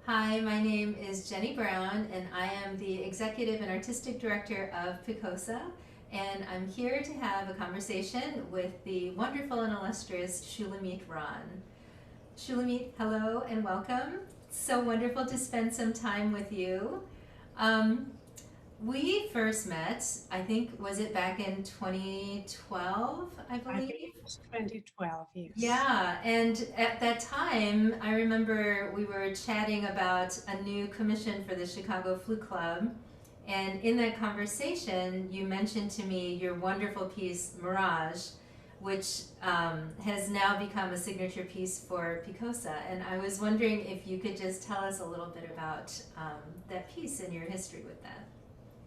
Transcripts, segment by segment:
Hi, my name is Jennie Brown, and I am the Executive and Artistic Director of Picosa, and I'm here to have a conversation with the wonderful and illustrious Shulamit Ran. Shulamit, hello and welcome. So wonderful to spend some time with you. Um, we first met, I think, was it back in 2012, I I believe? believe it was 2012, yes. Yeah, and at that time, I remember we were chatting about a new commission for the Chicago Flute Club. And in that conversation, you mentioned to me your wonderful piece, Mirage, which has now become a signature piece for Picosa. And I was wondering if you could just tell us a little bit about that piece and your history with that.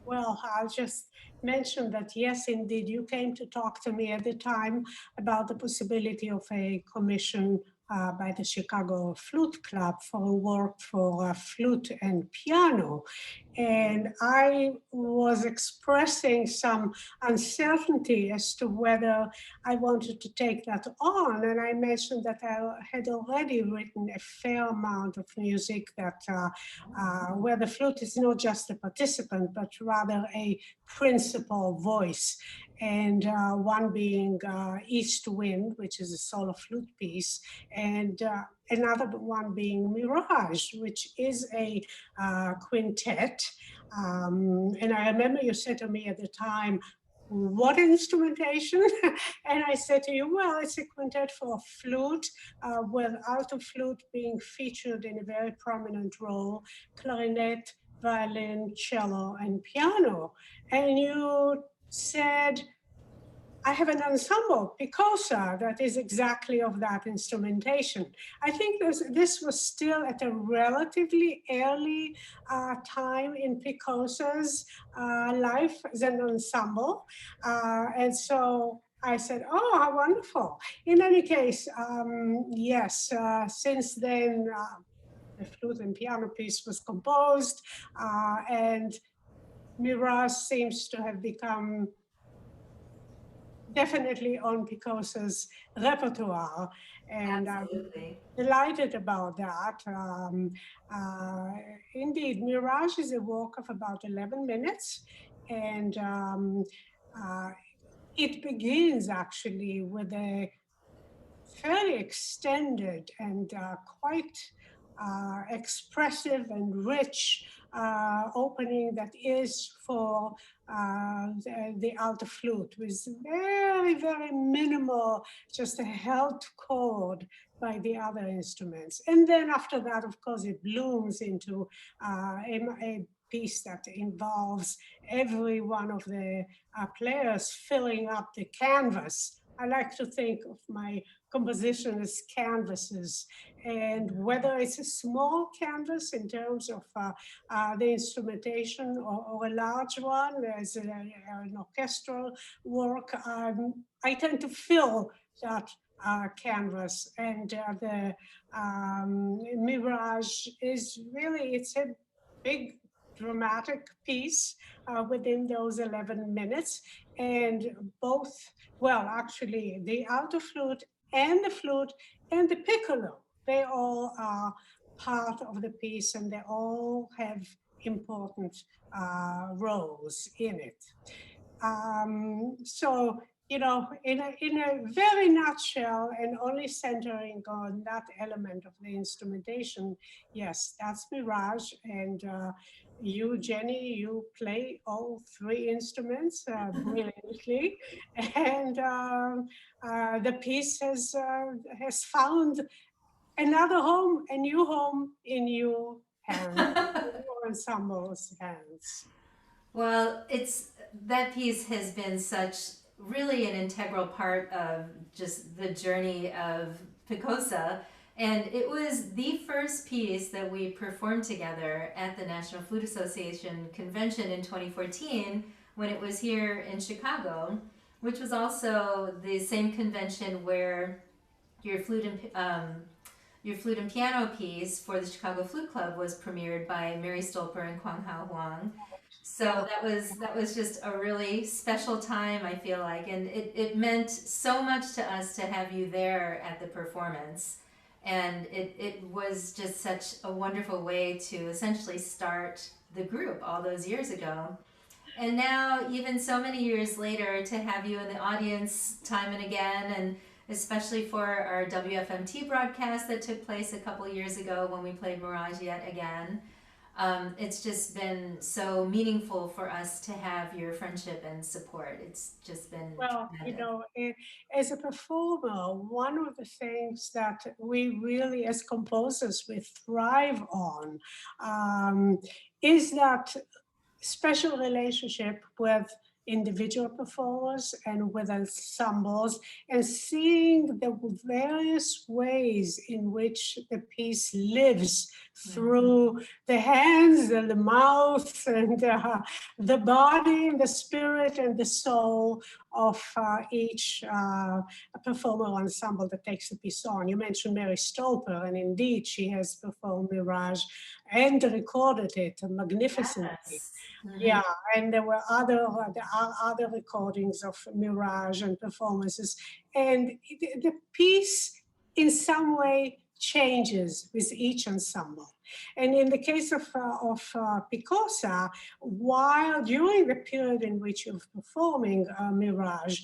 Well, I'll just mention that, yes, indeed, you came to talk to me at the time about the possibility of a commission by the Chicago Flute Club for work for flute and piano. And I was expressing some uncertainty as to whether I wanted to take that on. And I mentioned that I had already written a fair amount of music where the flute is not just a participant, but rather a principal voice. And one being East Wind, which is a solo flute piece, and another one being Mirage, which is a quintet. And I remember you said to me at the time, what instrumentation? And I said to you, well, it's a quintet for flute, with alto flute being featured in a very prominent role, clarinet, violin, cello, and piano. And you said, I have an ensemble, Picosa, that is exactly of that instrumentation. I think this was still at a relatively early time in Picosa's life as an ensemble. And so I said, oh, how wonderful. In any case, yes, since then, the flute and piano piece was composed, and Mirage seems to have become definitely on Picosa's repertoire, and I'm Absolutely. delighted about that. Uh, Indeed, Mirage is a walk of about 11 minutes, and uh, it begins actually with a fairly extended and quite expressive and rich opening that is for the alto flute with very, very minimal, just a held chord by the other instruments. And then after that, of course, it blooms into a piece that involves every one of the players filling up the canvas. I like to think of my composition as canvases, and whether it's a small canvas in terms of the instrumentation or a large one as an orchestral work, I tend to fill that canvas. And the Mirage is really, it's a big dramatic piece within those 11 minutes. And both, well, actually, the alto flute and the flute and the piccolo, they all are part of the piece and they all have important roles in it. So, in a very nutshell, and only centering on that element of the instrumentation, yes, that's Mirage. And you, Jenny, you play all three instruments brilliantly. And the piece has found another home, a new home in your hands, in your ensemble's hands. Well, it's that piece has been such really an integral part of just the journey of Picosa. And it was the first piece that we performed together at the National Flute Association convention in 2014 when it was here in Chicago, which was also the same convention where your flute and your flute and piano piece for the Chicago Flute Club was premiered by Mary Stolper and Kuang-Hao Huang. Yeah. So that was just a really special time, I feel like, and it meant so much to us to have you there at the performance. And it was just such a wonderful way to essentially start the group all those years ago. And now, even so many years later, to have you in the audience time and again, and especially for our WFMT broadcast that took place a couple years ago when we played Mirage yet again, it's just been so meaningful for us to have your friendship and support. It's just been Well, tremendous. as a performer, one of the things that we really, as composers, we thrive on is that special relationship with individual performers and with ensembles, and seeing the various ways in which the piece lives through the hands and the mouth and the body and the spirit and the soul of each performer ensemble that takes the piece on. You mentioned Mary Stolper, and indeed she has performed Mirage and recorded it magnificently. Yes. Yeah, and there were other recordings of Mirage and performances, and the piece in some way changes with each ensemble. And in the case of Picosa, while during the period in which you're performing Mirage,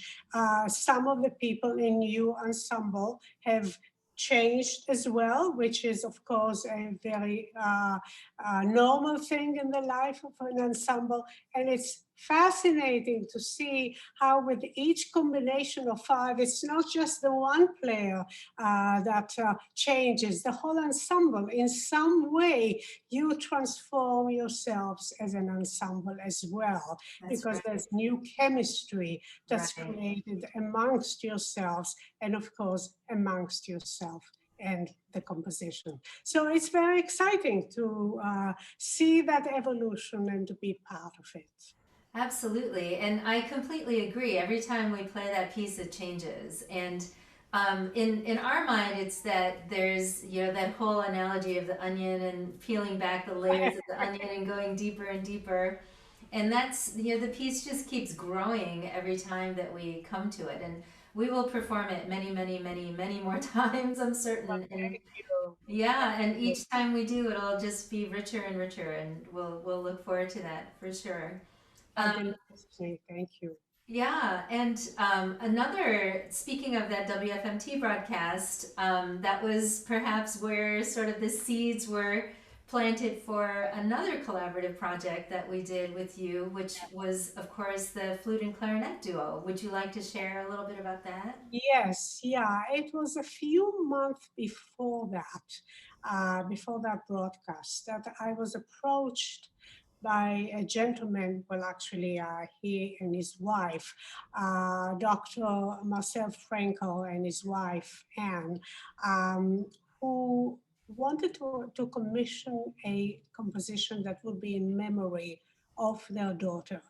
some of the people in your ensemble have changed as well, which is of course a very normal thing in the life of an ensemble. And it's fascinating to see how with each combination of five, it's not just the one player that changes, the whole ensemble. In some way, you transform yourselves as an ensemble as well, That's because right. there's new chemistry that's Right. created amongst yourselves, and of course, amongst yourself and the composition. So it's very exciting to see that evolution and to be part of it. Absolutely, and I completely agree. Every time we play that piece, it changes. And in our mind, it's that there's that whole analogy of the onion and peeling back the layers of the onion and going deeper and deeper. And that's the piece just keeps growing every time that we come to it, and we will perform it many, many, many, many more times, I'm Well, certain. And thank you. yeah, and each time we do, it'll just be richer and richer, and we'll look forward to that for sure. That Um, delights me. Thank you. yeah, and another, speaking of that WFMT broadcast, that was perhaps where sort of the seeds were planted for another collaborative project that we did with you, which was, of course, the flute and clarinet duo. Would you like to share a little bit about that? Yes, yeah, it was a few months before that broadcast, that I was approached by a gentleman, well, actually, he and his wife, Dr. Marcel Frankel and his wife, Anne, who wanted to commission a composition that would be in memory of their daughter,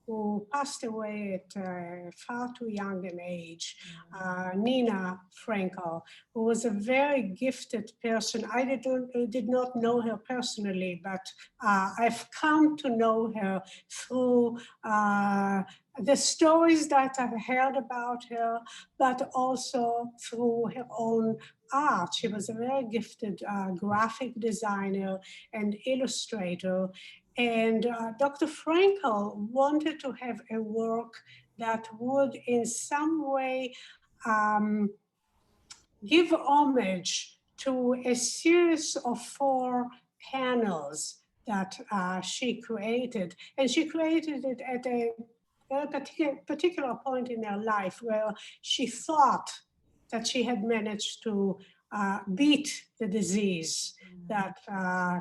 who passed away at far too young an age, Nina Frankel, who was a very gifted person. I did not know her personally, but I've come to know her through the stories that I've heard about her, but also through her own art. She was a very gifted graphic designer and illustrator. And Dr. Frankel wanted to have a work that would in some way give homage to a series of 4 panels that she created. And she created it at a very particular point in her life where she thought that she had managed to beat the disease that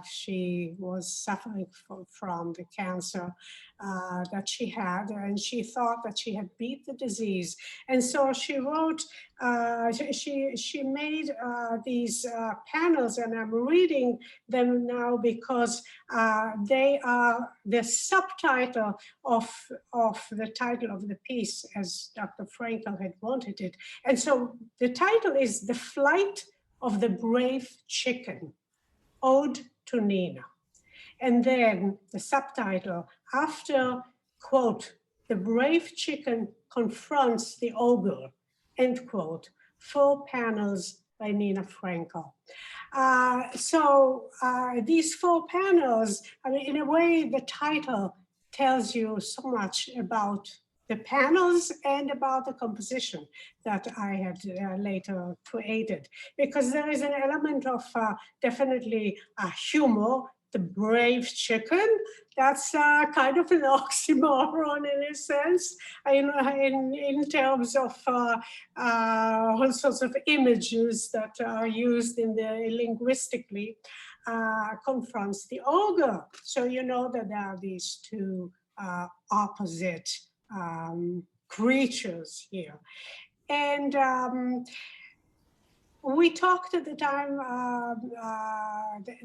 she was suffering from the cancer that she had, and she thought that she had beat the disease. And so she wrote, she made these panels, and I'm reading them now because they are the subtitle of the title of the piece, as Dr. Frankel had wanted it. And so the title is The Flight of the Brave Chicken, Ode to Nina. And then the subtitle, after, quote, the brave chicken confronts the ogre, end quote, 4 panels by Nina Frankel. These four panels, I mean, in a way, the title tells you so much about the panels and about the composition that I had later created, because there is an element of definitely humor, the brave chicken. That's kind of an oxymoron in a sense, in terms of all sorts of images that are used in the linguistically, confronts the ogre. So you know that there are these two opposite creatures here. And we talked at the time,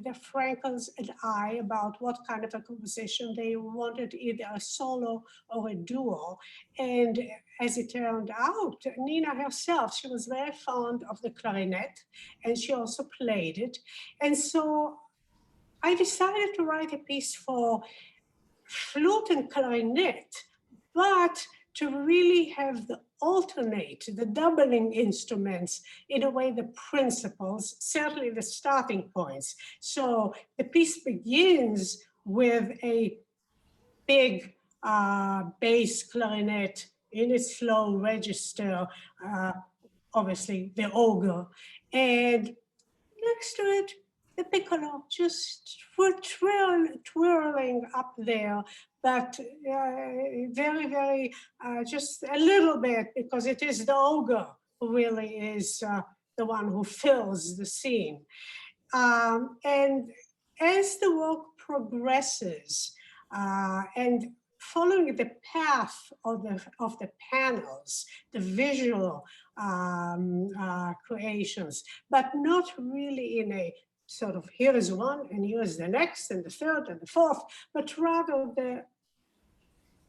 the Frankels and I, about what kind of a composition they wanted, either a solo or a duo. And as it turned out, Nina herself, she was very fond of the clarinet, and she also played it. And so I decided to write a piece for flute and clarinet, but to really have the alternate, the doubling instruments, in a way, the principles, certainly the starting points. So the piece begins with a big bass clarinet in its slow register, obviously the ogre, and next to it, the piccolo just twirling up there, but very, very, just a little bit, because it is the ogre who really is the one who fills the scene. And as the work progresses, and following the path of the panels, the visual creations, but not really in a sort of here is one and here is the next and the third and the fourth, but rather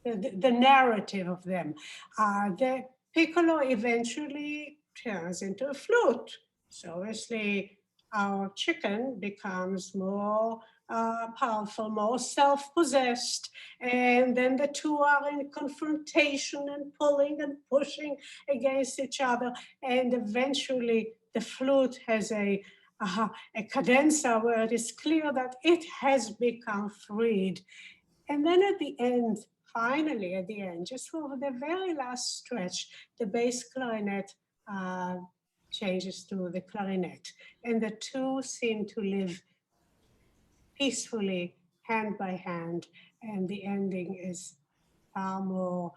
the narrative of them. The piccolo eventually turns into a flute. So obviously our chicken becomes more powerful, more self-possessed, and then the two are in confrontation and pulling and pushing against each other, and eventually the flute has a cadenza where it is clear that it has become freed. And then at the end, finally at the end, just for the very last stretch, the bass clarinet changes to the clarinet, and the two seem to live peacefully, hand by hand, and the ending is far more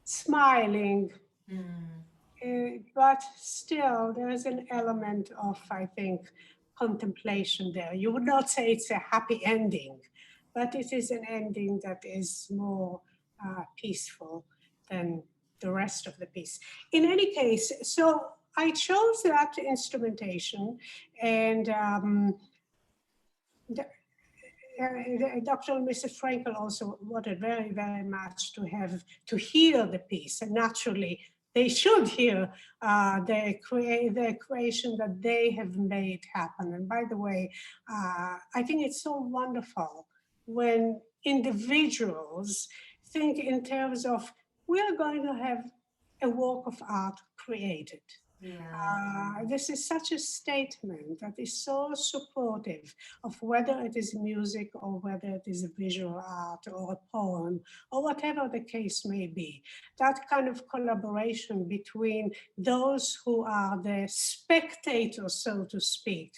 smiling, but still there is an element of, I think, contemplation there. You would not say it's a happy ending, but it is an ending that is more peaceful than the rest of the piece. In any case, so I chose that instrumentation, and Dr. and Mrs. Frankel also wanted very, very much to hear the piece, and naturally they should hear the creation that they have made happen. And by the way, I think it's so wonderful when individuals think in terms of, we are going to have a work of art created. Yeah. This is such a statement that is so supportive of whether it is music or whether it is a visual art or a poem or whatever the case may be. That kind of collaboration between those who are the spectators, so to speak,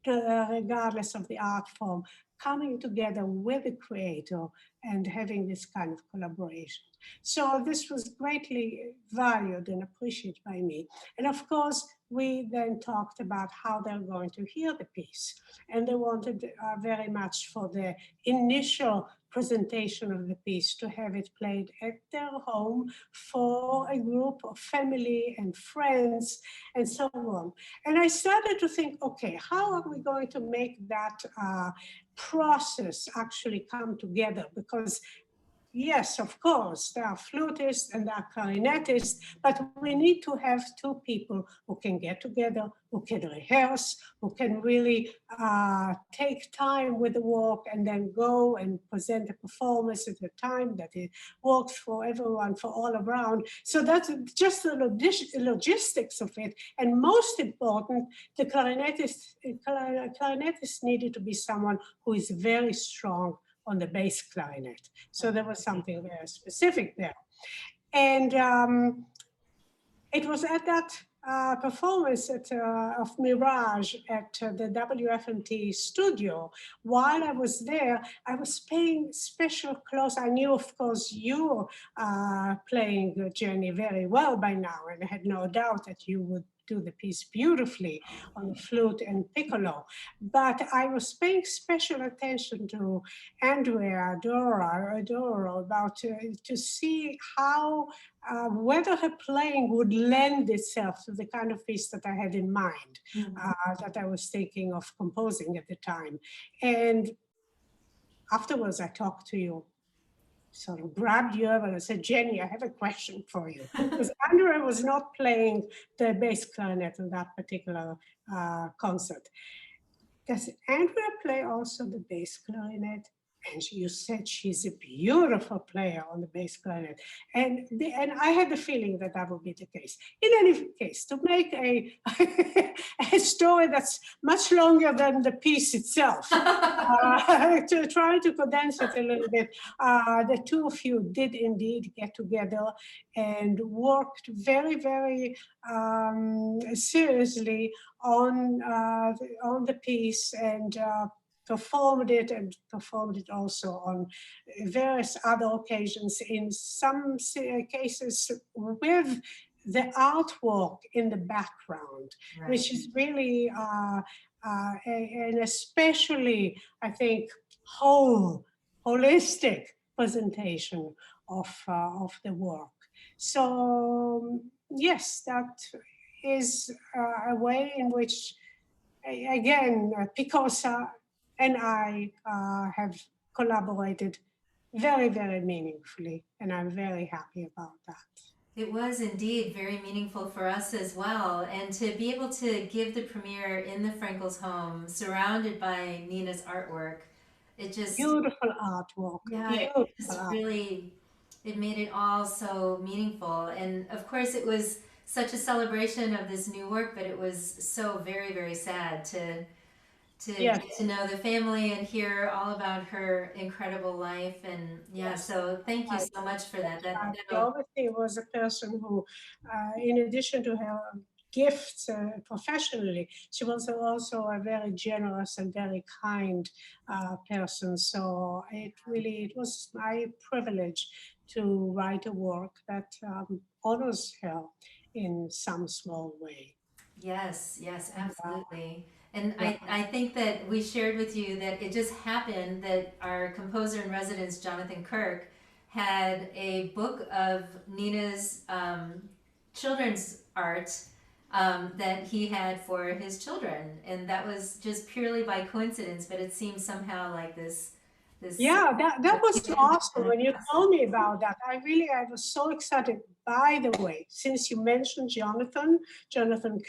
regardless of the art form, coming together with the creator and having this kind of collaboration. So this was greatly valued and appreciated by me. And of course, we then talked about how they're going to hear the piece. And they wanted very much for the initial presentation of the piece to have it played at their home for a group of family and friends and so on. And I started to think, okay, how are we going to make that process actually come together? Because Yes, of course, there are flutists and there are clarinetists, but we need to have two people who can get together, who can rehearse, who can really take time with the work and then go and present a performance at a time that it works for everyone, for all around. So that's just the logistics of it. And most important, the clarinetist needed to be someone who is very strong on the bass clarinet. So there was something very specific there. And it was at that performance of Mirage at the WFMT studio. While I was there, I was paying special close. I knew, of course, you were playing Jennie very well by now, and I had no doubt that you would do the piece beautifully on the flute and piccolo. But I was paying special attention to Andrea R about to see how whether her playing would lend itself to the kind of piece that I had in mind, that I was thinking of composing at the time. And afterwards, I talked to you, sort of grabbed you over and said, Jennie, I have a question for you. Because Andrea was not playing the bass clarinet in that particular concert. Does Andrea play also the bass clarinet? And you said she's a beautiful player on the bass clarinet. And I had the feeling that that would be the case. In any case, to make a story that's much longer than the piece itself, to try to condense it a little bit, the two of you did indeed get together and worked very, very seriously on the piece and performed it also on various other occasions, in some cases with the artwork in the background, right, which is really and especially, I think, holistic presentation of the work. So yes, that is a way in which, again, Picosa and I have collaborated very, very meaningfully, and I'm very happy about that. It was indeed very meaningful for us as well, and to be able to give the premiere in the Frankel's home, surrounded by Nina's artwork, it just beautiful artwork. Yeah, beautiful it just really, it made it all so meaningful, and of course it was such a celebration of this new work, but it was so very, very sad to get to know the family and hear all about her incredible life. And so thank you so much for that. Obviously was a person who, in addition to her gifts professionally, she was also a very generous and very kind person. So it was my privilege to write a work that honors her in some small way. Yes, absolutely. And I think that we shared with you that it just happened that our composer in residence, Jonathon Kirk, had a book of Nina's children's art that he had for his children. And that was just purely by coincidence, but it seemed somehow like this. Yeah, that was awesome. When you told me about that, I was so excited. By the way, since you mentioned Jonathon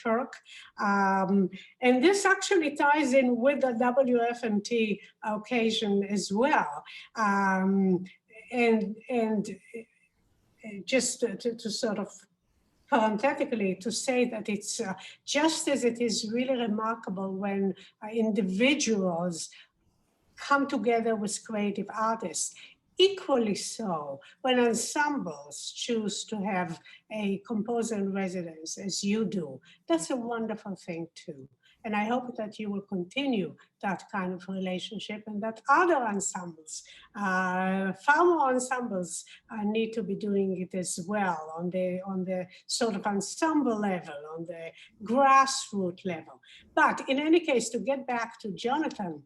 Kirk, and this actually ties in with the WFMT occasion as well. And just to sort of parenthetically to say that it's just as it is really remarkable when individuals come together with creative artists, equally so when ensembles choose to have a composer in residence, as you do. That's a wonderful thing too. And I hope that you will continue that kind of relationship, and that other ensembles, far more ensembles, need to be doing it as well on the sort of ensemble level, on the grassroots level. But in any case, to get back to Jonathon,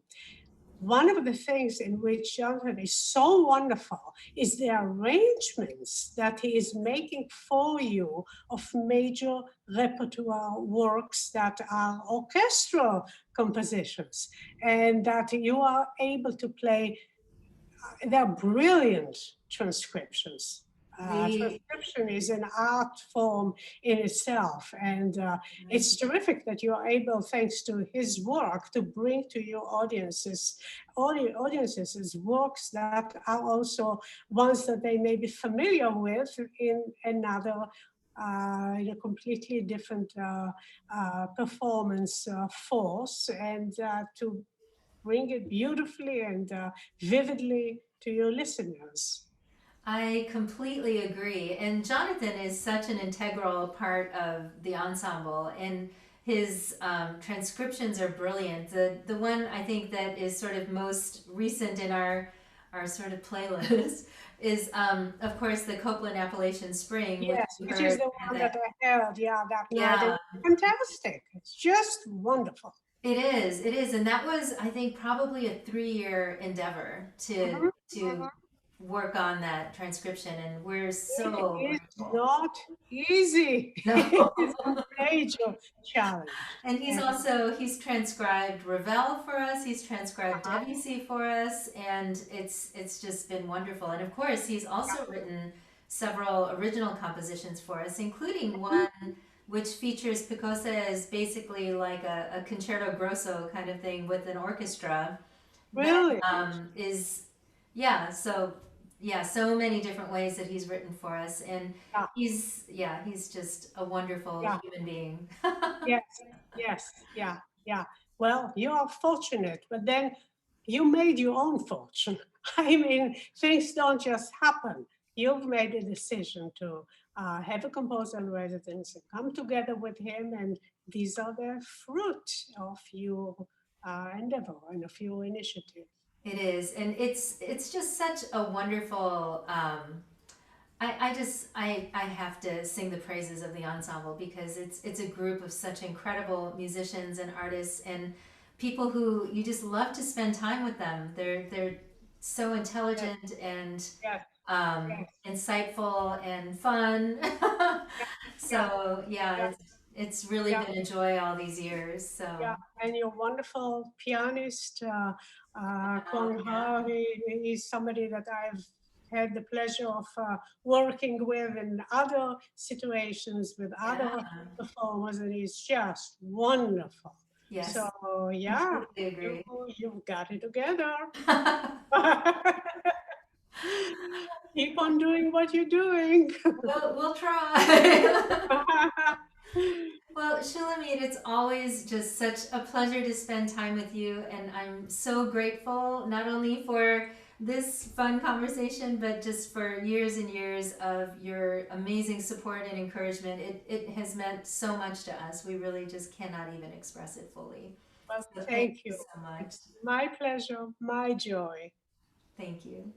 one of the things in which Jonathon is so wonderful is the arrangements that he is making for you of major repertoire works that are orchestral compositions, and that you are able to play. They're brilliant transcriptions. We Transcription is an art form in itself, and it's terrific that you are able, thanks to his work, to bring to your audiences works that are also ones that they may be familiar with in another, in a completely different performance force, and to bring it beautifully and vividly to your listeners. I completely agree. And Jonathan is such an integral part of the ensemble, and his transcriptions are brilliant. The one I think that is sort of most recent in our sort of playlist is, of course, the Copeland Appalachian Spring. Yes, which is the one that I heard, that night. Yeah. Fantastic. It's just wonderful. It is, and that was, I think, probably a 3-year endeavor to work on that transcription, and we're so It is grateful. not easy. No. It's a major challenge. And he's transcribed Ravel for us. He's transcribed Debussy for us, and it's just been wonderful. And of course, he's also written several original compositions for us, including one which features Picosa as basically like a concerto grosso kind of thing with an orchestra. Really? So many different ways that he's written for us, and he's just a wonderful human being. Yes. Well, you are fortunate, but then you made your own fortune. I mean, things don't just happen. You've made a decision to have a composer in residence and come together with him, and these are the fruit of your endeavor and of your initiative. It is, and it's just such a wonderful. I have to sing the praises of the ensemble, because it's a group of such incredible musicians and artists and people who you just love to spend time with them. They're so intelligent and insightful and fun. So it's really been a joy all these years. So and your wonderful pianist, Kuang-Hao, he's somebody that I've had the pleasure of working with in other situations with other performers, and he's just wonderful. Yes. So agree. You've got it together. Keep on doing what you're doing. We'll try. Well, Shulamit, it's always just such a pleasure to spend time with you, and I'm so grateful not only for this fun conversation, but just for years and years of your amazing support and encouragement. It has meant so much to us. We really just cannot even express it fully. Well, So thank you so much. It's my pleasure, my joy. Thank you.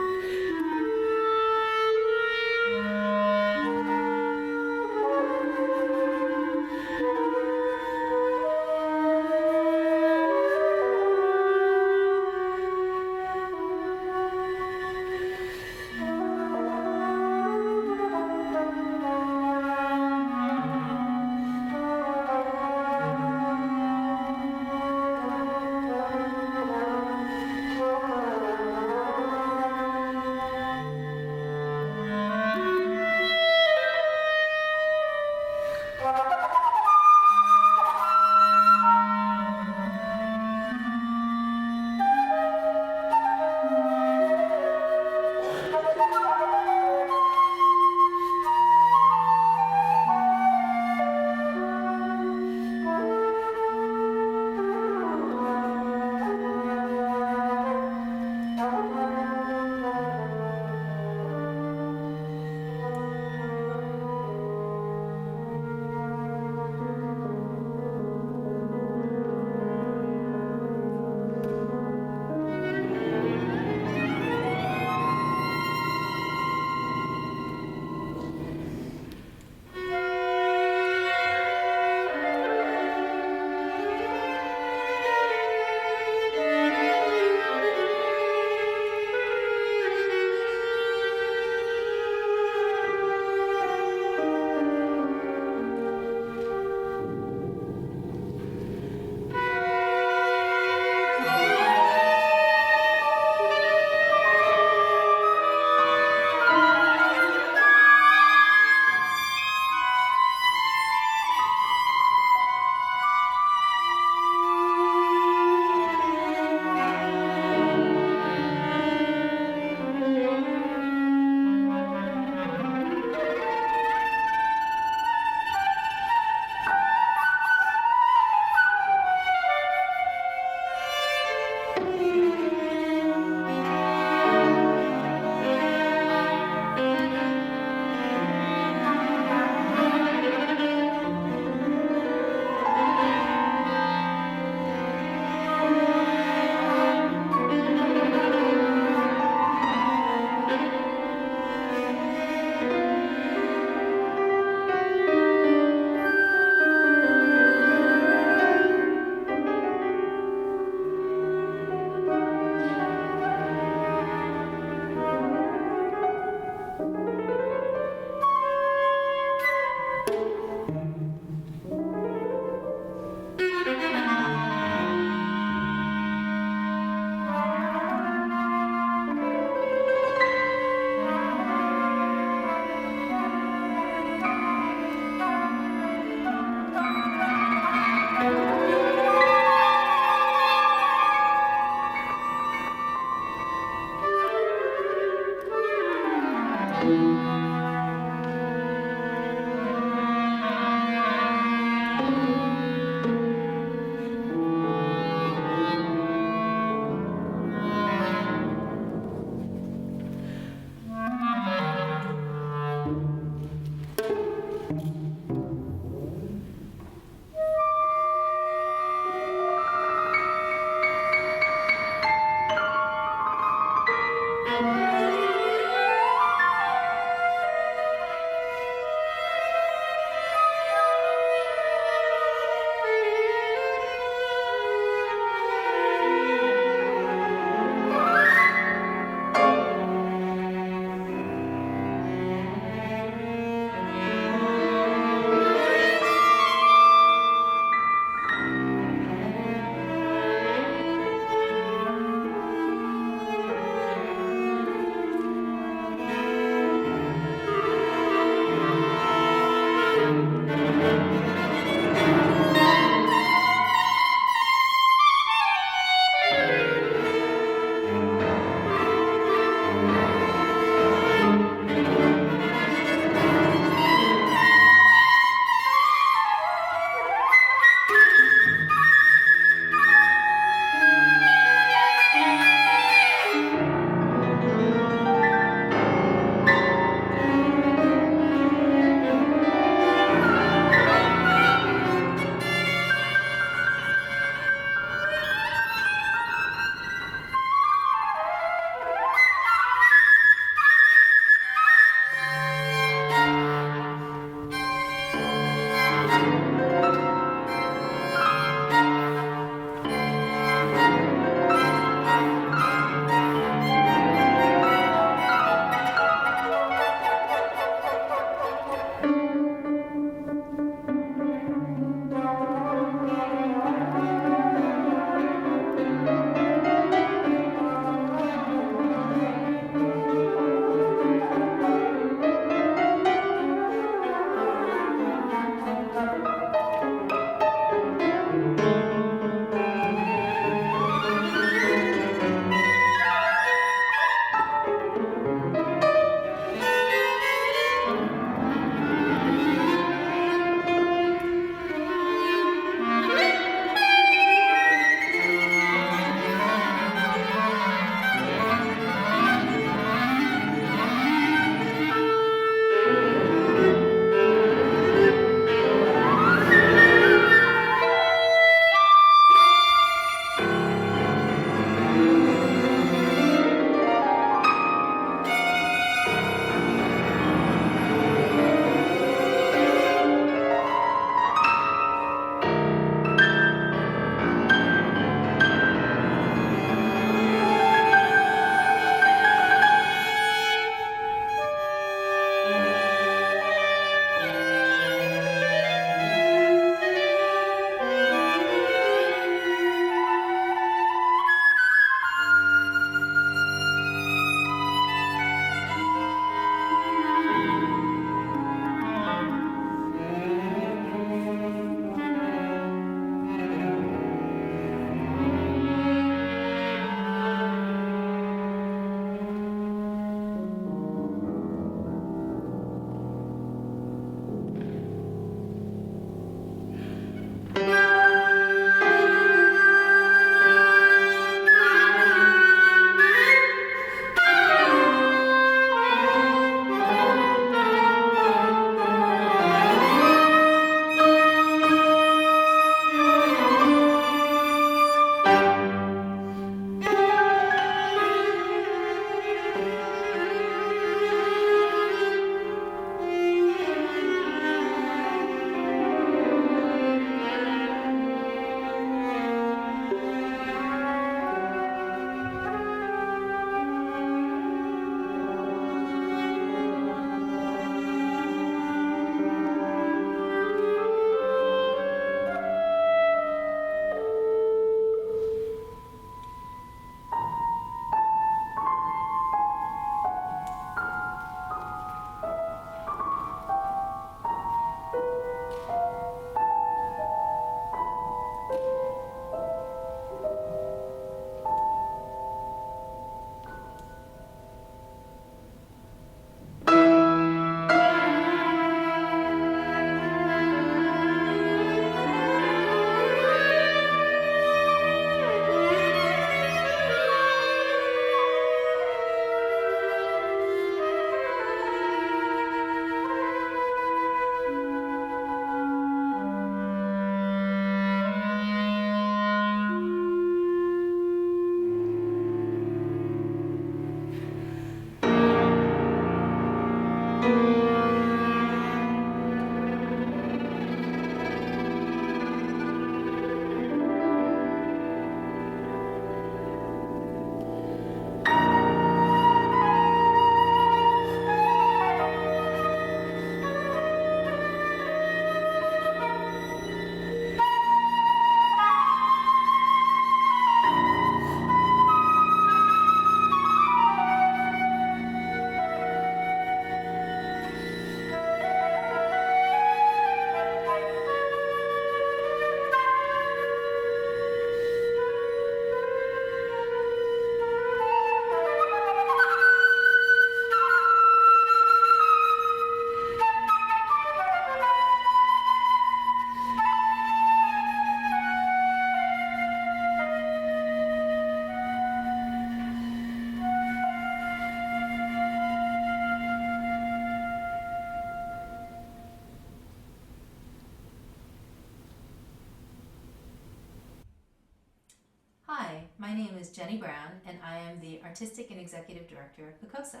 My name is Jennie Brown, and I am the Artistic and Executive Director of Picosa.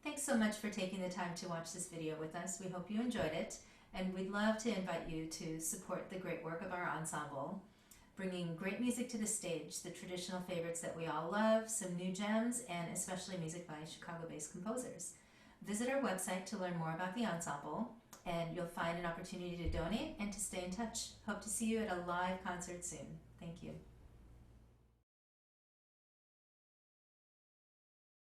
Thanks so much for taking the time to watch this video with us. We hope you enjoyed it, and we'd love to invite you to support the great work of our ensemble, bringing great music to the stage, the traditional favorites that we all love, some new gems, and especially music by Chicago-based composers. Visit our website to learn more about the ensemble, and you'll find an opportunity to donate and to stay in touch. Hope to see you at a live concert soon. Thank you.